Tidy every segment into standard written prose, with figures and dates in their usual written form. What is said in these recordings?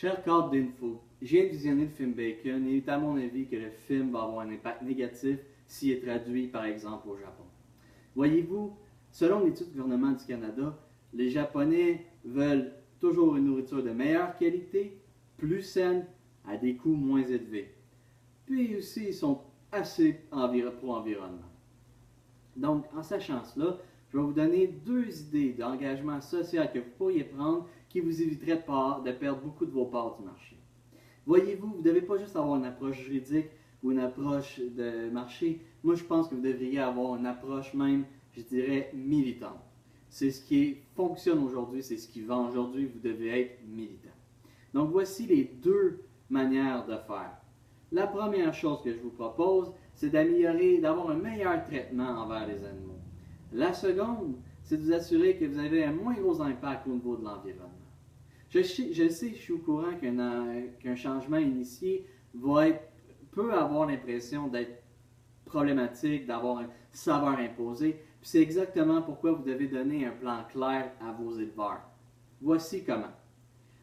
Cher cadre d'Info, je viens de visionner le film Bacon et il est à mon avis que le film va avoir un impact négatif s'il est traduit par exemple au Japon. Voyez-vous, selon l'étude du gouvernement du Canada, les Japonais veulent toujours une nourriture de meilleure qualité, plus saine, à des coûts moins élevés. Puis aussi, ils sont assez pro-environnement. Donc, en sachant cela, je vais vous donner deux idées d'engagement social que vous pourriez prendre qui vous éviteraient de perdre beaucoup de vos parts du marché. Voyez-vous, vous ne devez pas juste avoir une approche juridique ou une approche de marché. Moi, je pense que vous devriez avoir une approche même, je dirais, militante. C'est ce qui fonctionne aujourd'hui, c'est ce qui vend aujourd'hui. Vous devez être militant. Donc, voici les deux manières de faire. La première chose que je vous propose, c'est d'avoir un meilleur traitement envers les animaux. La seconde, c'est de vous assurer que vous avez un moins gros impact au niveau de l'environnement. Je sais, je suis au courant qu'un changement initié peut avoir l'impression d'être problématique, d'avoir une saveur imposée, puis c'est exactement pourquoi vous devez donner un plan clair à vos éleveurs. Voici comment.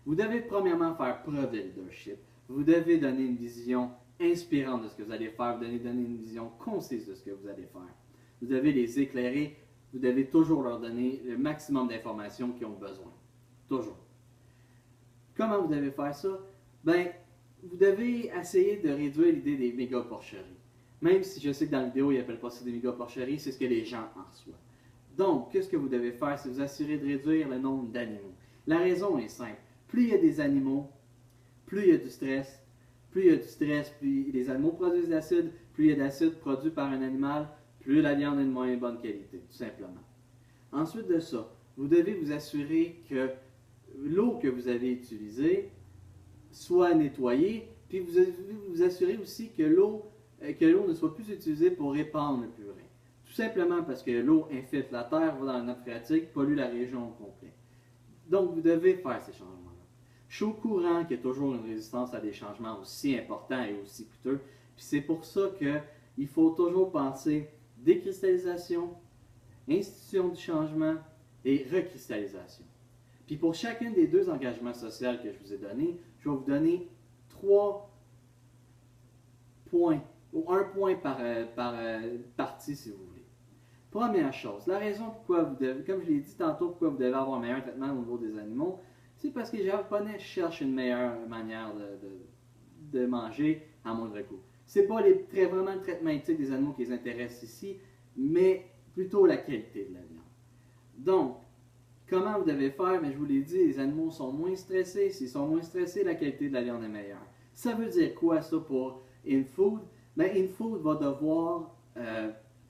Vous devez premièrement faire preuve de leadership. Vous devez donner une vision inspirante de ce que vous allez faire. Vous devez donner une vision concise de ce que vous allez faire. Vous devez les éclairer. Vous devez toujours leur donner le maximum d'informations qu'ils ont besoin. Toujours. Comment vous devez faire ça? Bien, vous devez essayer de réduire l'idée des méga-porcheries. Même si je sais que dans la vidéo, ils n'appellent pas ça des méga-porcheries, c'est ce que les gens en reçoivent. Donc, qu'est-ce que vous devez faire? C'est vous assurer de réduire le nombre d'animaux. La raison est simple. Plus il y a des animaux, plus il y a du stress. Plus il y a du stress, plus les animaux produisent d'acide. Plus il y a d'acide produit par un animal, plus la viande est de moins bonne qualité, tout simplement. Ensuite de ça, vous devez vous assurer que l'eau que vous avez utilisée soit nettoyée, puis vous devez vous assurer aussi que l'eau ne soit plus utilisée pour répandre le purin. Tout simplement parce que l'eau infiltre la terre, va dans la nappe phréatique, pollue la région au complet. Donc, vous devez faire ces changements-là. Je suis au courant qu'il y a toujours une résistance à des changements aussi importants et aussi coûteux, puis c'est pour ça qu'il faut toujours penser décristallisation, institution du changement et recristallisation. Puis pour chacun des deux engagements sociaux que je vous ai donnés, je vais vous donner 3 points, ou 1 point par partie si vous voulez. Première chose, la raison pourquoi vous devez, comme je l'ai dit tantôt, pourquoi vous devez avoir un meilleur traitement au niveau des animaux, c'est parce que les Japonais cherchent une meilleure manière de manger à moindre coût. Ce n'est pas vraiment le traitement éthique des animaux qui les intéresse ici, mais plutôt la qualité de la viande. Donc, comment vous devez faire? Mais je vous l'ai dit, les animaux sont moins stressés. S'ils sont moins stressés, la qualité de la viande est meilleure. Ça veut dire quoi ça pour InFood? Bien, InFood va devoir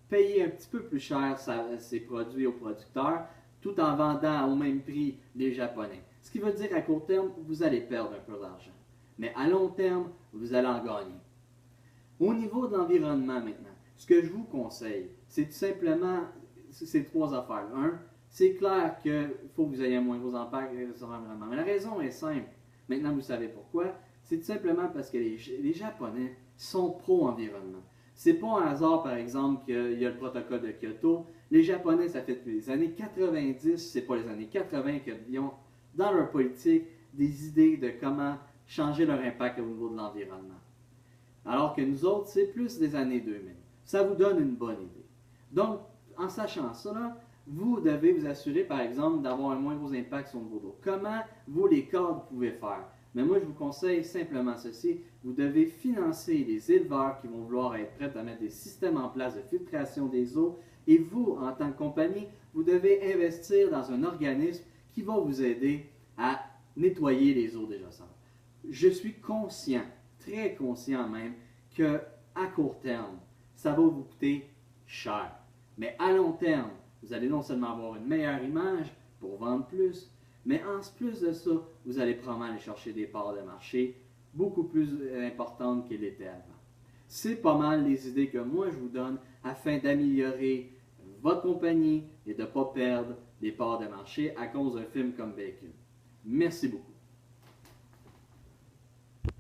payer un petit peu plus cher ses produits aux producteurs tout en vendant au même prix les Japonais. Ce qui veut dire à court terme, vous allez perdre un peu d'argent. Mais à long terme, vous allez en gagner. Au niveau de l'environnement maintenant, ce que je vous conseille, c'est tout simplement ces 3 affaires. 1, c'est clair qu'il faut que vous ayez un moins gros impact sur l'environnement. Mais la raison est simple. Maintenant, vous savez pourquoi. C'est tout simplement parce que les Japonais sont pro-environnement. C'est pas un hasard, par exemple, qu'il y a le protocole de Kyoto. Les Japonais, ça fait depuis les années 90, c'est pas les années 80, qu'ils ont dans leur politique des idées de comment changer leur impact au niveau de l'environnement. Alors que nous autres, c'est plus des années 2000. Ça vous donne une bonne idée. Donc, en sachant ça, vous devez vous assurer, par exemple, d'avoir un moins gros impact sur vos dos. Comment vous, les cadres, pouvez faire? Mais moi, je vous conseille simplement ceci. Vous devez financer les éleveurs qui vont vouloir être prêts à mettre des systèmes en place de filtration des eaux. Et vous, en tant que compagnie, vous devez investir dans un organisme qui va vous aider à nettoyer les eaux déjà sables. Je suis conscient, très conscient même, qu'à court terme, ça va vous coûter cher. Mais à long terme, vous allez non seulement avoir une meilleure image pour vendre plus, mais en plus de ça, vous allez probablement aller chercher des parts de marché beaucoup plus importantes qu'elles étaient avant. C'est pas mal les idées que moi je vous donne afin d'améliorer votre compagnie et de ne pas perdre des parts de marché à cause d'un film comme Bacon. Merci beaucoup.